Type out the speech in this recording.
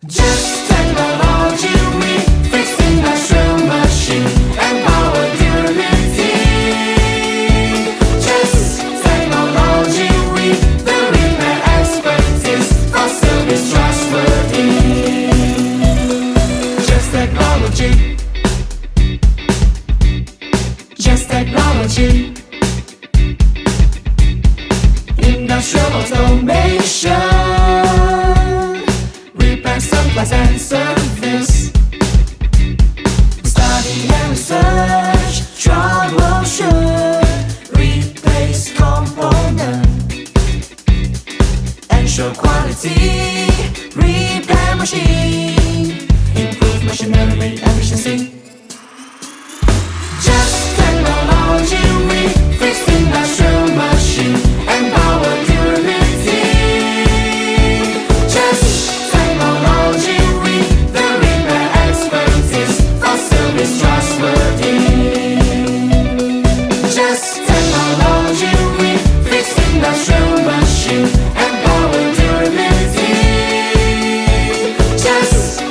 Just technology, we fix industrial machine and power durability. Just technology, we the repair expertise for service trustworthy. Just technology. Just technology. Industrial automation. Supplies and service. Study and research, troubleshoot, replace component, ensure quality, repair machine.